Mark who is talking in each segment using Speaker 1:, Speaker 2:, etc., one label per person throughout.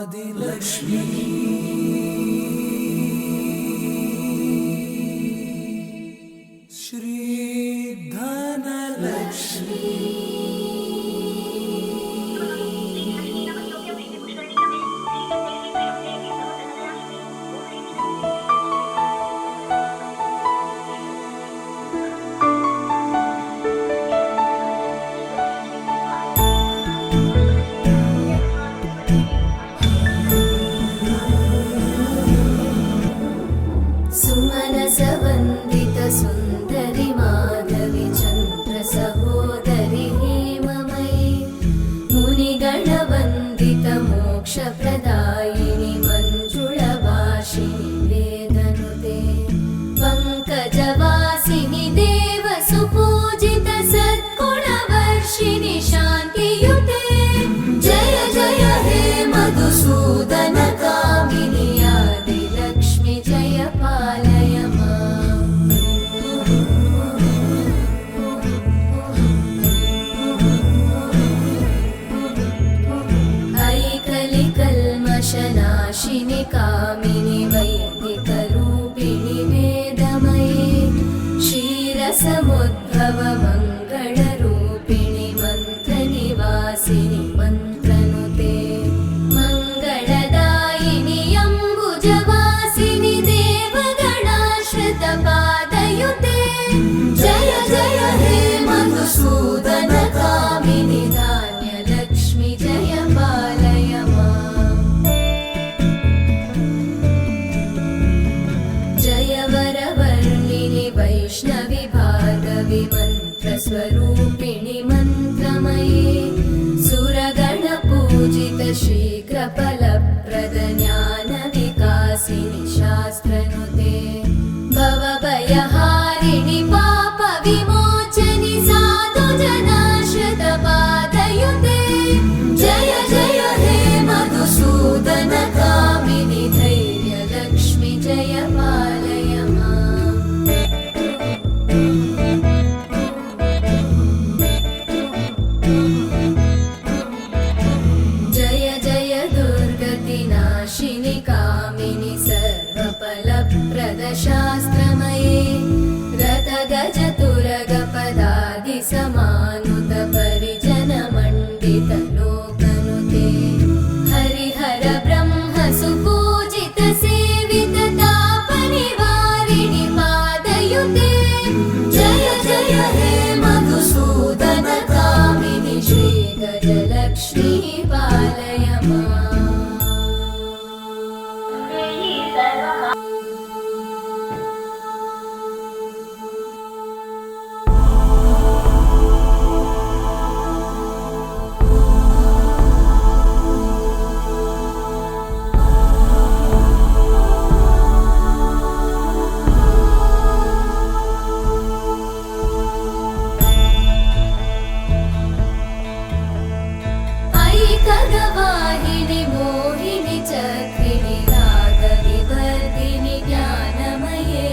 Speaker 1: आदिलक्ष्मी श्री धनलक्ष्मी
Speaker 2: सुमनसवन्दित सुन्दरि माधवि चन्द्र सहोदरि हेममयि मुनिगणवन्दित मोक्षप्रदायिनि मञ्जुळभाषिणि वेदनुते पङ्कजवासिनि देवसुपूजित सद्गुणवर्षिणि शान्तियुते जय जय हे मधुसूदन कामिनि आदिलक्ष्मि जय पालय ऐकलिकल्मषनाशिनि कामिनि वैदिकरूपिणि वेदमये क्षीरसमुद्भव मङ्गलरूपिणि मन्त्रनिवासिनि मन्त्रनुते मङ्गलदायिनि अम्बुजवासिनि देवगणाश्रितपादयुते जय जय हे मधुसूदन कामिनि धान्यलक्ष्मि जय पालय जय वरवर्णिनि वैष्णवि भार्गवि मन्त्रस्वरूपिणि मन्त्रमये सुरगणपूजित शीघ्रफलप्रद ज्ञानविकासिनि शास्त्रनुते भवभयहारिणि पापविमोचनि साधुजनाश्रितपादयुते जय जय हे मधुसूदन कामिनि धैर्यलक्ष्मि जय पालय जय जय दुर्गतिनाशिनि कामिनि सर्वफलप्रद शास्त्रमये रथगजतुरगपदादिसमानुत परिजनमण्डित लोकनुते हरिहर ब्रह्म सुपूजित सेवित तापनिवारिणि पादयुते जय जय हे मधुसूदन कामिनि श्रीगजलक्ष्मी पालय ऐकगवाहिनि मोहिनि चक्रिणि रागविवर्धिनि ज्ञानमये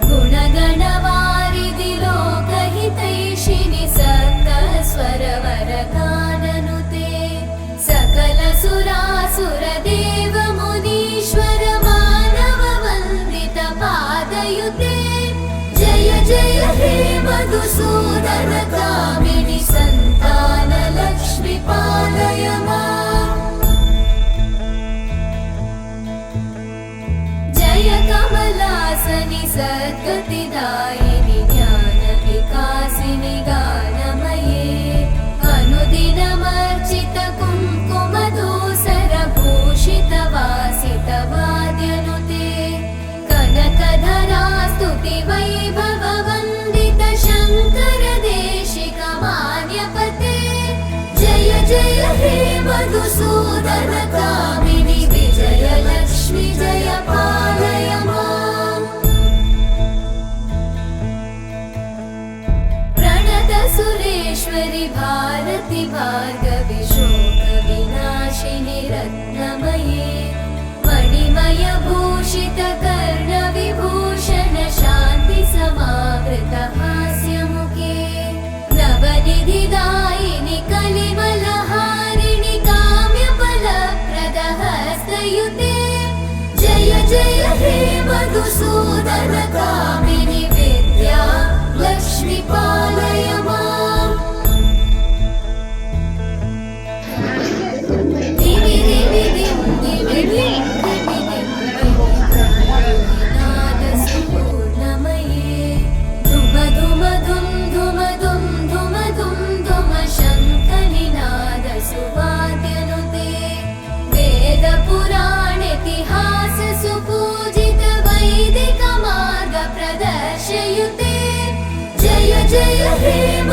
Speaker 2: गुणगणवारिधि लोकहितैषिणि सप्तस्वरवरगाननुते सकलसुरासुरदेव मुनीश्वर मानववन्दित पादयुते जय जय हे मधुसूदन कामिनि सन्तानलक्ष्मि पालय जय कमलासनि सद्गतिदायिनि ज्ञानविकासिनि गानमये अनुदिनमर्चित कुङ्कुमधूसरभूषित वासित वाद्यनुते कनकधरा स्तुति वैभव वन्दित शङ्कर देशिक मान्यपते जय जय हे मधुसूदन कामिनि विजयलक्ष्मि जय पालय प्रणत सुरेश्वरि भारति भार्गवि शोकविनाशिनि रत्नमये मणिमय भूषित कर्णविभूषण शान्ति समावृत हास्यमुखे नवनिधिदायिनि कलिमलहारिणि काम्यफलप्रद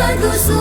Speaker 2: मधुसू